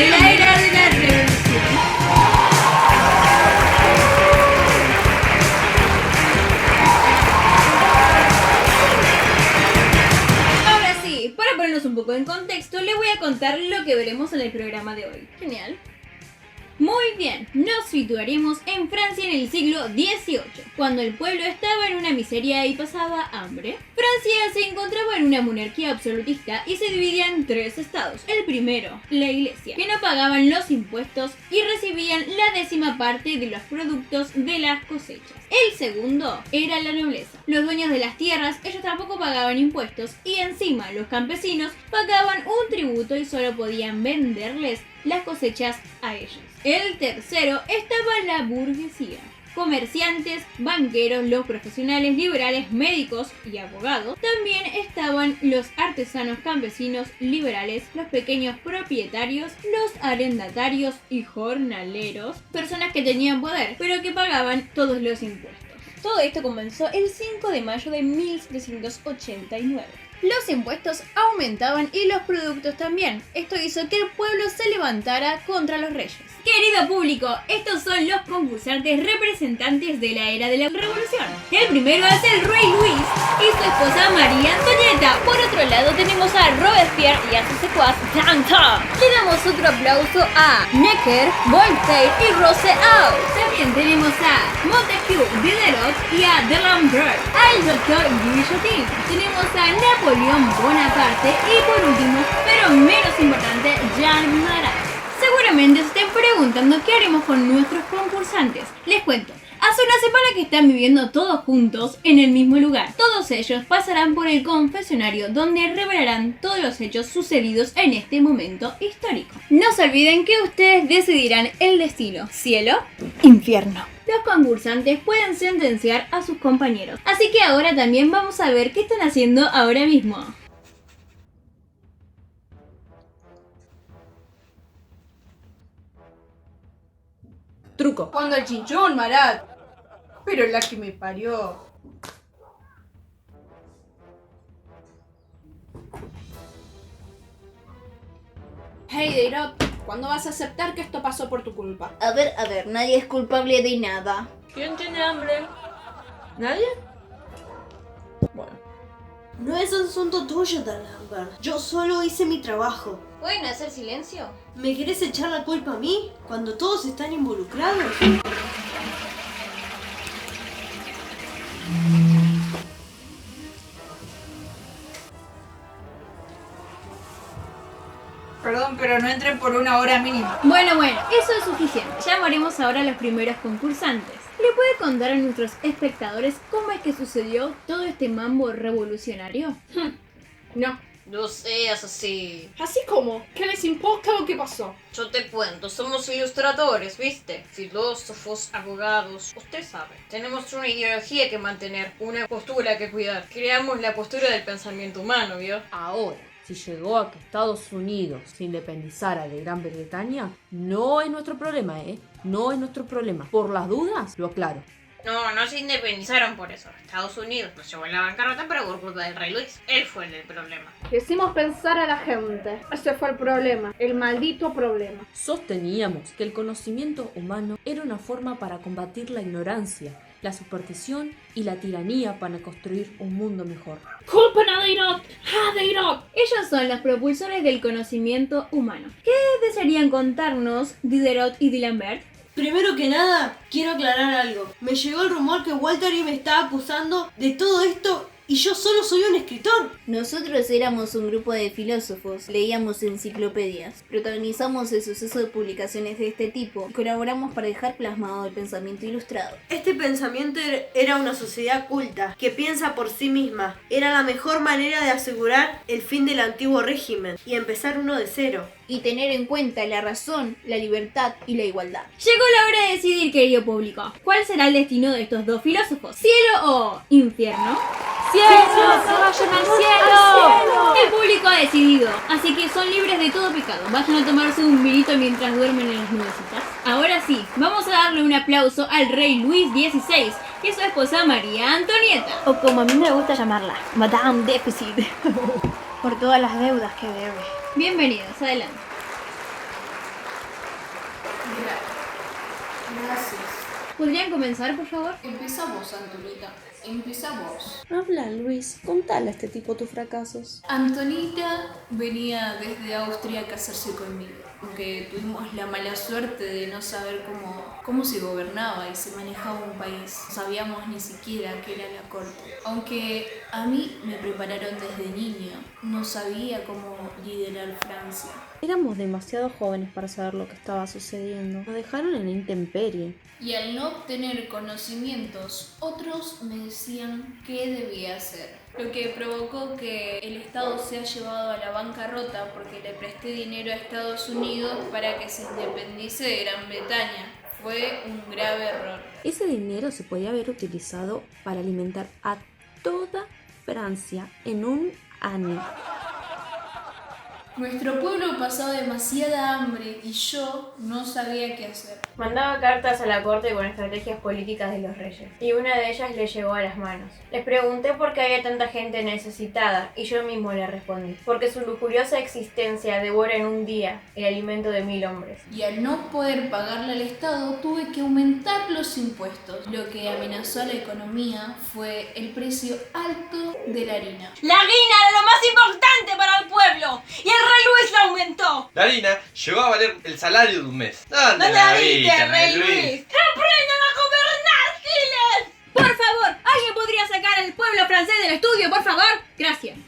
de la era de la revolución. Ahora sí, para ponernos un poco en contexto, les voy a contar lo que veremos en el programa de hoy. Genial. Muy bien, nos situaremos en Francia en el siglo XVIII, cuando el pueblo estaba en una miseria y pasaba hambre. Francia se encontraba en una monarquía absolutista y se dividía en tres estados. El primero, la iglesia, que no pagaban los impuestos y recibían la 10ª parte de los productos de las cosechas. El segundo era la nobleza. Los dueños de las tierras, ellos tampoco pagaban impuestos y encima los campesinos pagaban un tributo y solo podían venderles las cosechas a ellos. El tercero estaba la burguesía. Comerciantes, banqueros, los profesionales liberales, médicos y abogados. También estaban los artesanos campesinos liberales, los pequeños propietarios, los arrendatarios y jornaleros, personas que tenían poder, pero que pagaban todos los impuestos. Todo esto comenzó el 5 de mayo de 1789. Los impuestos aumentaban y los productos también. Esto hizo que el pueblo se levantara contra los reyes. Querido público, estos son los concursantes representantes de la era de la revolución. El primero es el rey Luis y su esposa María Antonieta. Por otro lado tenemos a Robespierre y a su secuaz Danton. Le damos otro aplauso a Necker, Voltaire y Rousseau. También tenemos a Montesquieu, Diderot y a D'Alembert, al doctor Guillotin. Tenemos a Napoleón Bonaparte y por último, pero menos importante, Jean Marat. Seguramente se estén preguntando qué haremos con nuestros concursantes. Les cuento. Hace una semana que están viviendo todos juntos en el mismo lugar. Todos ellos pasarán por el confesionario donde revelarán todos los hechos sucedidos en este momento histórico. No se olviden que ustedes decidirán el destino, cielo, infierno. Los concursantes pueden sentenciar a sus compañeros. Así que ahora también vamos a ver qué están haciendo ahora mismo. Truco. Cuando el chinchón, Marat. Pero la que me parió. Hey, Deirot, ¿cuándo vas a aceptar que esto pasó por tu culpa? A ver, nadie es culpable de nada. ¿Quién tiene hambre? ¿Nadie? Bueno. No es asunto tuyo, D'Alembert. Yo solo hice mi trabajo. ¿Pueden hacer silencio? ¿Me querés echar la culpa a mí cuando todos están involucrados? Perdón, pero no entren por una hora mínima. Bueno, eso es suficiente. Llamaremos ahora a los primeros concursantes. ¿Le puede contar a nuestros espectadores cómo es que sucedió todo este mambo revolucionario? No seas así. ¿Así como? ¿Qué les importa lo que pasó? Yo te cuento, somos ilustradores, ¿viste? Filósofos, abogados, usted sabe. Tenemos una ideología que mantener, una postura que cuidar. Creamos la postura del pensamiento humano, ¿vio? Ahora, si llegó a que Estados Unidos se independizara de Gran Bretaña, no es nuestro problema, No es nuestro problema. Por las dudas, lo aclaro. No se independizaron por eso. Estados Unidos nos llevó en la bancarrota, pero por culpa del rey Luis. Él fue el problema. Hicimos pensar a la gente. Ese fue el problema. El maldito problema. Sosteníamos que el conocimiento humano era una forma para combatir la ignorancia, la superstición y la tiranía para construir un mundo mejor. ¡Culpen a Deirot! ¡A Deirot! Ellos son los propulsores del conocimiento humano. ¿Qué desearían contarnos Diderot y D'Alembert? Primero que nada, quiero aclarar algo. Me llegó el rumor que Walter me está acusando de todo esto y yo solo soy un escritor. Nosotros éramos un grupo de filósofos, leíamos enciclopedias, protagonizamos el suceso de publicaciones de este tipo y colaboramos para dejar plasmado el pensamiento ilustrado. Este pensamiento era una sociedad culta, que piensa por sí misma. Era la mejor manera de asegurar el fin del antiguo régimen y empezar uno de cero. Y tener en cuenta la razón, la libertad y la igualdad. Llegó la hora de decidir, querido público, ¿cuál será el destino de estos dos filósofos? ¿Cielo o infierno? ¡Cielo! ¡Se vayan al cielo! El público ha decidido, así que son libres de todo pecado. Vayan a tomarse un vinito mientras duermen en las nubecitas. Ahora sí, vamos a darle un aplauso al rey Luis XVI y su esposa María Antonieta, O como a mí me gusta llamarla, Madame Déficit. Por todas las deudas que debe. Bienvenidos, adelante. Gracias. ¿Podrían comenzar, por favor? Empieza vos, Antonita. Empieza vos. Habla, Luis, contale a este tipo tus fracasos. Antonita venía desde Austria a casarse conmigo, aunque tuvimos la mala suerte de no saber cómo se gobernaba y se manejaba un país. No sabíamos ni siquiera qué era la corte. Aunque a mí me prepararon desde niña, no sabía cómo liderar Francia. Éramos demasiado jóvenes para saber lo que estaba sucediendo. Nos dejaron en la intemperie. Y al no obtener conocimientos, otros me decían qué debía hacer. Lo que provocó que el Estado sea llevado a la bancarrota porque le presté dinero a Estados Unidos para que se independice de Gran Bretaña. Fue un grave error. Ese dinero se podía haber utilizado para alimentar a toda Francia en un año. Nuestro pueblo pasaba demasiada hambre y yo no sabía qué hacer. Mandaba cartas a la corte con estrategias políticas de los reyes, y una de ellas le llegó a las manos. Les pregunté por qué había tanta gente necesitada, y yo mismo le respondí: porque su lujuriosa existencia devora en un día el alimento de 1000 hombres. Y al no poder pagarle al Estado, tuve que aumentar los impuestos. Lo que amenazó a la economía fue el precio alto de la harina. La harina era lo más importante para el pueblo y el rey Luis la aumentó. La harina llegó a valer el salario de un mes. ¿Dónde ¿No la la viste, viste, rey Luis? ¡Aprendan a gobernar, giles! Por favor, ¿alguien podría sacar al pueblo francés del estudio, por favor? Gracias. No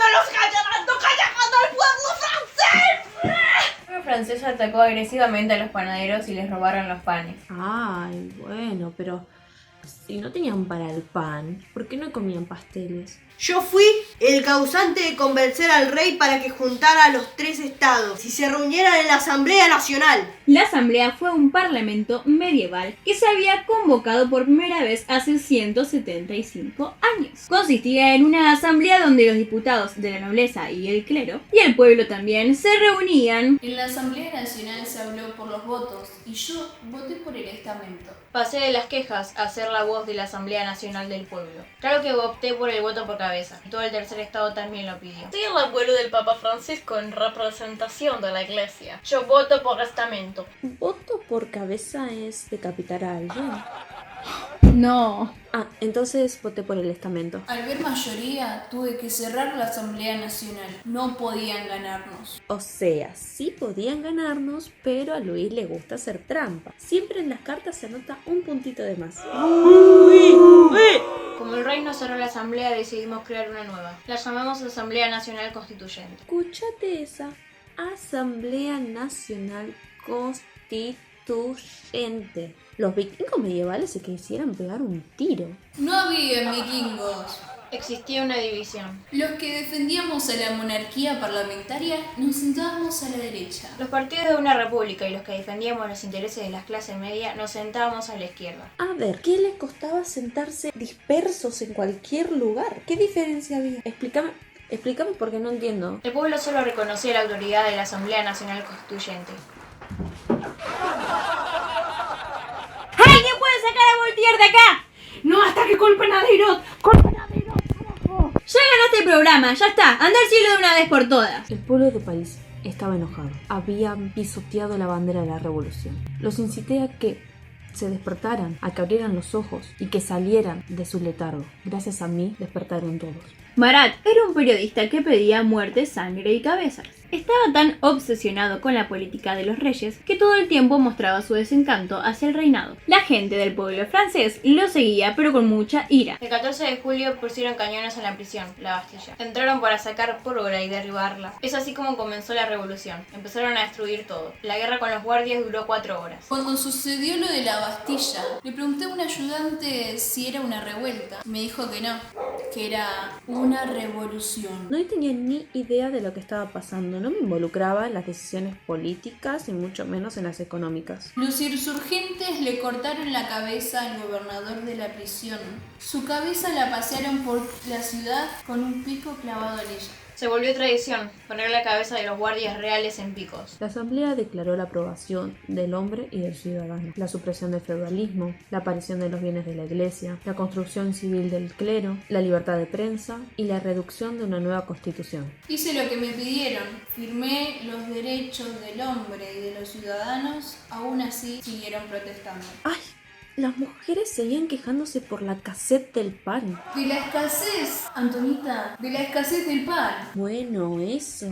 los callarán, no callarán al pueblo francés. El pueblo francés atacó agresivamente a los panaderos y les robaron los panes. Ay, bueno, pero si no tenían para el pan, ¿por qué no comían pasteles? Yo fui el causante de convencer al rey para que juntara a los 3 estados y se reunieran en la Asamblea Nacional. La asamblea fue un parlamento medieval que se había convocado por primera vez hace 175 años. Consistía en una asamblea donde los diputados de la nobleza y el clero, y el pueblo también, se reunían. En la Asamblea Nacional se habló por los votos y yo voté por el estamento. Pasé de las quejas a ser la voz de la Asamblea Nacional del Pueblo. Claro que opté por el voto por cabeza. Todo el tercer estado también lo pidió. Soy el abuelo del Papa Francisco en representación de la Iglesia. Yo voto por estamento. Voto por cabeza es decapitar a alguien. No. Ah, entonces voté por el estamento. Al ver mayoría, tuve que cerrar la Asamblea Nacional. No podían ganarnos. O sea, sí podían ganarnos, pero a Luis le gusta hacer trampa. Siempre en las cartas se anota un puntito de más. Como el rey nos cerró la asamblea, decidimos crear una nueva. La llamamos Asamblea Nacional Constituyente. Escúchate esa. Asamblea Nacional Constituyente. Los vikingos medievales se quisieran pegar un tiro. No había vikingos. Existía una división. Los que defendíamos a la monarquía parlamentaria nos sentábamos a la derecha. Los partidos de una república y los que defendíamos los intereses de la clase media nos sentábamos a la izquierda. A ver, ¿qué les costaba sentarse dispersos en cualquier lugar? ¿Qué diferencia había? Explícame porque no entiendo. El pueblo solo reconocía la autoridad de la Asamblea Nacional Constituyente. ¿Alguien puede sacar a Voltaire de acá? No, hasta que culpen a Diderot. ¡Culpen a Diderot, carajo! Ya ganaste el programa, ya está. Anda al cielo de una vez por todas. El pueblo de París estaba enojado. Habían pisoteado la bandera de la revolución. Los incité a que se despertaran, a que abrieran los ojos y que salieran de su letargo. Gracias a mí despertaron todos. Marat era un periodista que pedía muerte, sangre y cabezas. Estaba tan obsesionado con la política de los reyes que todo el tiempo mostraba su desencanto hacia el reinado. La gente del pueblo francés lo seguía, pero con mucha ira. El 14 de julio pusieron cañones en la prisión, la Bastilla. Entraron para sacar pólvora y derribarla. Es así como comenzó la revolución. Empezaron a destruir todo. La guerra con los guardias duró 4 horas. Cuando sucedió lo de la Bastilla, le pregunté a un ayudante si era una revuelta. Me dijo que no, que era una revolución. No tenía ni idea de lo que estaba pasando. No me involucraba en las decisiones políticas y mucho menos en las económicas. Los insurgentes le cortaron la cabeza al gobernador de la prisión. Su cabeza la pasearon por la ciudad con un pico clavado en ella. Se volvió tradición poner la cabeza de los guardias reales en picos. La asamblea declaró la aprobación del hombre y del ciudadano, la supresión del feudalismo, la aparición de los bienes de la iglesia, la construcción civil del clero, la libertad de prensa y la reducción de una nueva constitución. Hice lo que me pidieron, firmé los derechos del hombre y de los ciudadanos, aún así siguieron protestando. ¡Ay! Las mujeres seguían quejándose por la escasez del pan. De la escasez, Antonita, de la escasez del pan. Bueno, eso.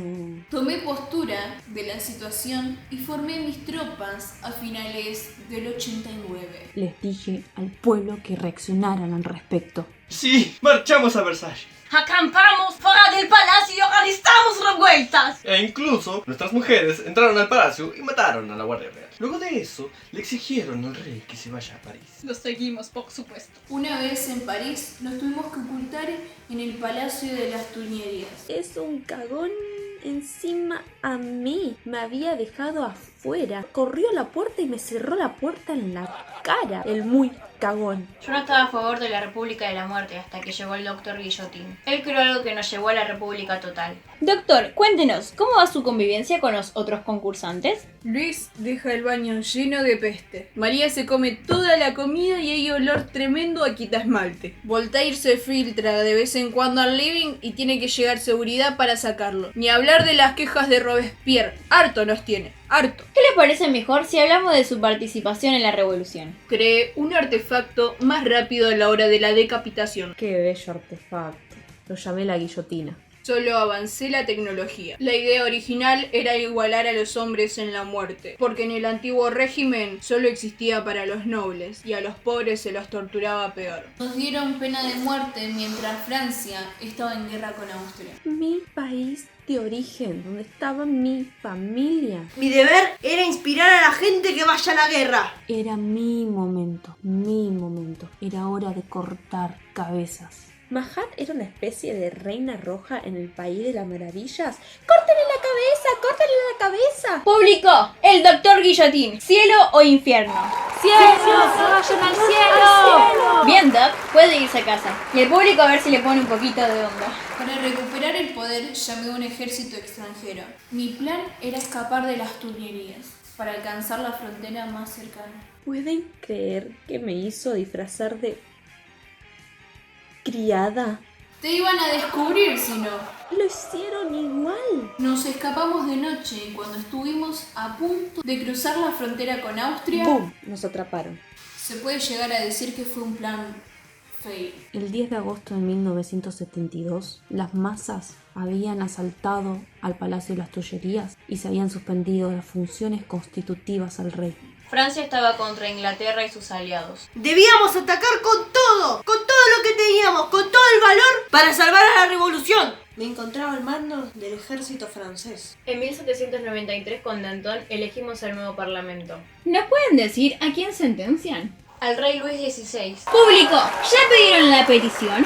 Tomé postura de la situación y formé mis tropas a finales del 89. Les dije al pueblo que reaccionaran al respecto. Sí, marchamos a Versalles. Acampamos fuera del palacio y organizamos revueltas. E incluso nuestras mujeres entraron al palacio y mataron a la Guardia Real. Luego de eso, le exigieron al rey que se vaya a París. Lo seguimos, por supuesto. Una vez en París, nos tuvimos que ocultar en el Palacio de las Tuileries. Es un cagón encima a mí. Me había dejado afuera. Corrió a la puerta y me cerró la puerta en la cara. El muy cagón. Yo no estaba a favor de la República de la Muerte hasta que llegó el doctor Guillotín. Él creó algo que nos llevó a la República total. Doctor, cuéntenos, ¿cómo va su convivencia con los otros concursantes? Luis deja el baño lleno de peste. María se come toda la comida y hay olor tremendo a quitasmalte. Voltaire se filtra de vez en cuando al living y tiene que llegar seguridad para sacarlo. Ni hablar de las quejas de Robespierre. Harto nos tiene. Harto. ¿Qué le parece mejor si hablamos de su participación en la revolución? Creé un artefacto más rápido a la hora de la decapitación. Qué bello artefacto. Lo llamé la guillotina. Solo avancé la tecnología. La idea original era igualar a los hombres en la muerte, porque en el antiguo régimen solo existía para los nobles y a los pobres se los torturaba peor. Nos dieron pena de muerte mientras Francia estaba en guerra con Austria. Mi país de origen, donde estaba mi familia. Mi deber era inspirar a la gente que vaya a la guerra. Era mi momento, mi momento. Era hora de cortar cabezas. ¿Mahat era una especie de reina roja en el país de las maravillas? ¡Córtenle la cabeza! ¡Córtenle la cabeza! Público, el doctor Guillotín, ¿cielo o infierno? ¡Cielo! ¡Vayan al cielo! Bien, Doc, puede irse a casa. Y el público a ver si le pone un poquito de onda. Para recuperar el poder llamé a un ejército extranjero. Mi plan era escapar de las Tuileries para alcanzar la frontera más cercana. ¿Pueden creer que me hizo disfrazar de criada? Te iban a descubrir si no. Lo hicieron igual. Nos escapamos de noche y cuando estuvimos a punto de cruzar la frontera con Austria, ¡Bum! Nos atraparon. se puede llegar a decir que fue un plan fail. El 10 de agosto de 1972, las masas habían asaltado al Palacio de las Tullerías y se habían suspendido las funciones constitutivas al rey. Francia estaba contra Inglaterra y sus aliados. Debíamos atacar con todo lo que teníamos, con todo el valor para salvar a la revolución. Me encontraba al mando del ejército francés. En 1793 con Danton elegimos el nuevo parlamento. ¿Nos pueden decir a quién sentencian? Al rey Luis XVI. Público, ¿ya pidieron la petición?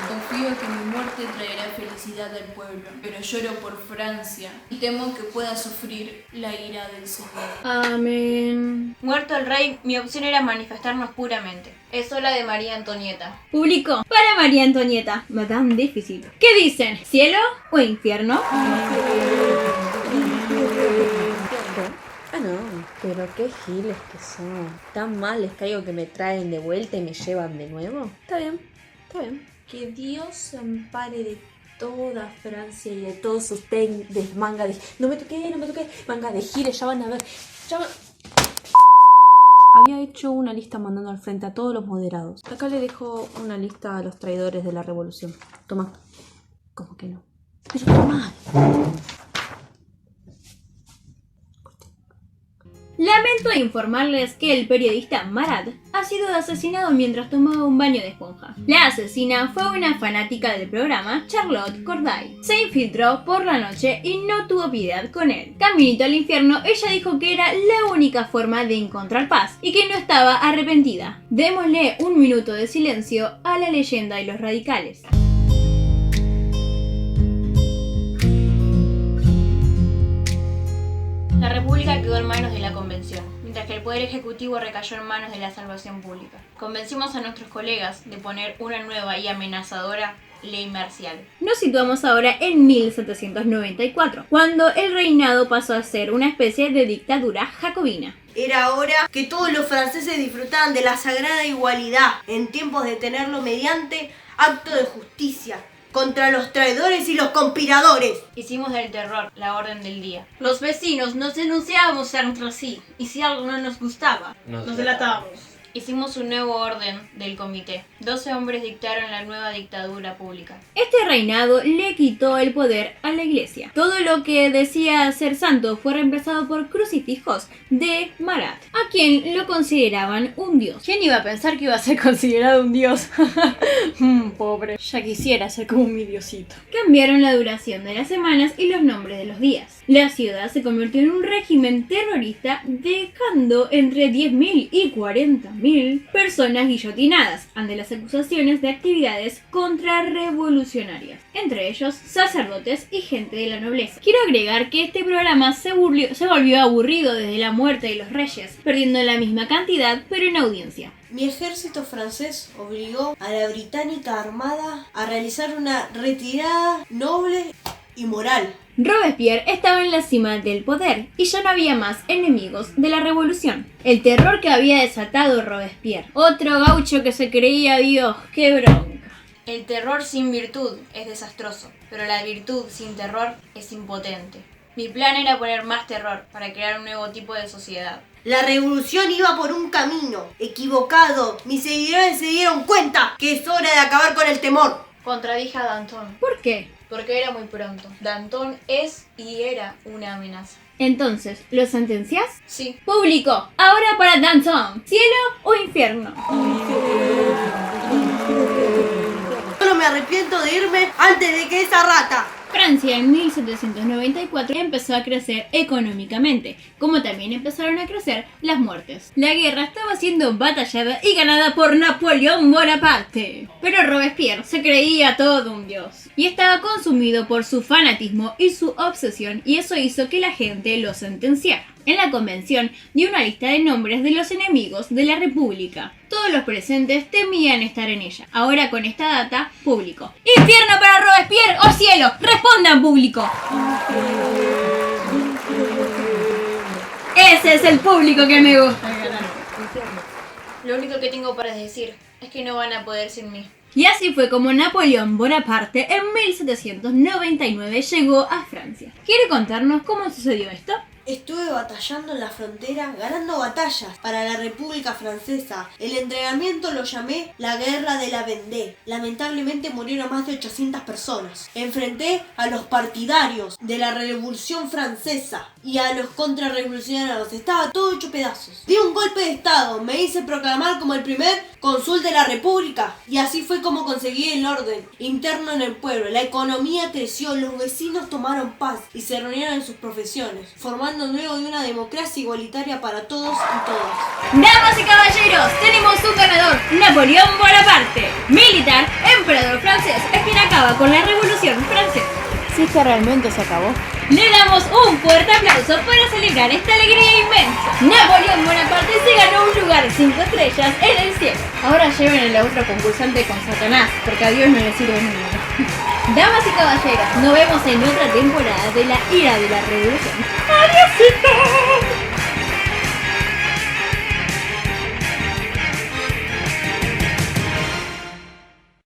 Confío que mi muerte traerá felicidad al pueblo, pero lloro por Francia y temo que pueda sufrir la ira del Señor. Amén. Muerto el rey, mi opción era manifestarnos puramente. Es hora de María Antonieta. Público, para María Antonieta, no tan difícil. ¿Qué dicen? ¿Cielo o infierno? No, pero qué giles que son. ¿Tan mal les caigo que me traen de vuelta y me llevan de nuevo? Está bien, está bien. Que Dios se ampare de toda Francia y de todos sus manga de... No me toqué, manga de giles, ya van a ver. Había hecho una lista mandando al frente a todos los moderados. Acá le dejo una lista a los traidores de la revolución. Toma. ¿Cómo que no? Pero toma. Lamento informarles que el periodista Marat ha sido asesinado mientras tomaba un baño de esponja. La asesina fue una fanática del programa, Charlotte Corday. Se infiltró por la noche y no tuvo piedad con él. Caminito al infierno, ella dijo que era la única forma de encontrar paz y que no estaba arrepentida. Démosle un minuto de silencio a la leyenda y los radicales. La República quedó en manos de la Convención, mientras que el Poder Ejecutivo recayó en manos de la Salvación Pública. Convencimos a nuestros colegas de poner una nueva y amenazadora ley marcial. Nos situamos ahora en 1794, cuando el reinado pasó a ser una especie de dictadura jacobina. Era hora que todos los franceses disfrutaran de la sagrada igualdad en tiempos de tenerlo mediante acto de justicia contra los traidores y los conspiradores. Hicimos del terror la orden del día. Los vecinos nos denunciábamos entre sí y si algo no nos gustaba, nos delatábamos. Hicimos un nuevo orden del comité. 12 hombres dictaron la nueva dictadura pública. Este reinado le quitó el poder a la iglesia. Todo lo que decía ser santo fue reemplazado por crucifijos de Marat, a quien lo consideraban un dios. ¿Quién iba a pensar que iba a ser considerado un dios? Pobre, ya quisiera ser como mi diosito. Cambiaron la duración de las semanas y los nombres de los días. La ciudad se convirtió en un régimen terrorista, dejando entre 10.000 y 40.000 personas guillotinadas ante las acusaciones de actividades contrarrevolucionarias, entre ellos sacerdotes y gente de la nobleza. Quiero agregar que este programa se volvió aburrido desde la muerte de los reyes, perdiendo la misma cantidad pero en audiencia. Mi ejército francés obligó a la británica armada a realizar una retirada noble y moral. Robespierre estaba en la cima del poder y ya no había más enemigos de la revolución. El terror que había desatado Robespierre. Otro gaucho que se creía Dios. ¡Qué bronca! El terror sin virtud es desastroso, pero la virtud sin terror es impotente. Mi plan era poner más terror para crear un nuevo tipo de sociedad. La revolución iba por un camino equivocado. Mis seguidores se dieron cuenta que es hora de acabar con el temor. Contradije a Danton. ¿Por qué? Porque era muy pronto. Danton es y era una amenaza. Entonces, ¿lo sentencias? Sí. Público, ahora para Danton. ¿Cielo o infierno? Solo me arrepiento de irme antes de que esa rata... Francia en 1794 empezó a crecer económicamente, como también empezaron a crecer las muertes. La guerra estaba siendo batallada y ganada por Napoleón Bonaparte. Pero Robespierre se creía todo un dios y estaba consumido por su fanatismo y su obsesión, y eso hizo que la gente lo sentenciara. En la convención dio una lista de nombres de los enemigos de la República. Todos los presentes temían estar en ella. Ahora con esta data, público. ¿Infierno para Robespierre o cielo? ¡Respondan, público! Ese es el público que me gusta. Lo único que tengo para decir es que no van a poder sin mí. Y así fue como Napoleón Bonaparte en 1799 llegó a Francia. ¿Quiere contarnos cómo sucedió esto? Estuve batallando en la frontera, ganando batallas para la República Francesa. El entrenamiento lo llamé la Guerra de la Vendée. Lamentablemente murieron más de 800 personas. Enfrenté a los partidarios de la Revolución Francesa y a los contrarrevolucionarios. Estaba todo hecho pedazos. Di un golpe de estado, me hice proclamar como el primer cónsul de la República. Y así fue como conseguí el orden interno en el pueblo. La economía creció, los vecinos tomaron paz y se reunieron en sus profesiones, formando luego de una democracia igualitaria para todos y todas. Damas y caballeros, tenemos un ganador, Napoleón Bonaparte, militar, emperador francés, quien acaba con la Revolución Francesa. Si es que realmente se acabó. Le damos un fuerte aplauso para celebrar esta alegría inmensa. Napoleón Bonaparte se ganó un lugar 5 estrellas en el cielo. Ahora lleven a la otra concursante con Satanás, porque a Dios no le sirve nada. Damas y caballeros, nos vemos en otra temporada de La Ira de la Revolución. ¡Adiósito!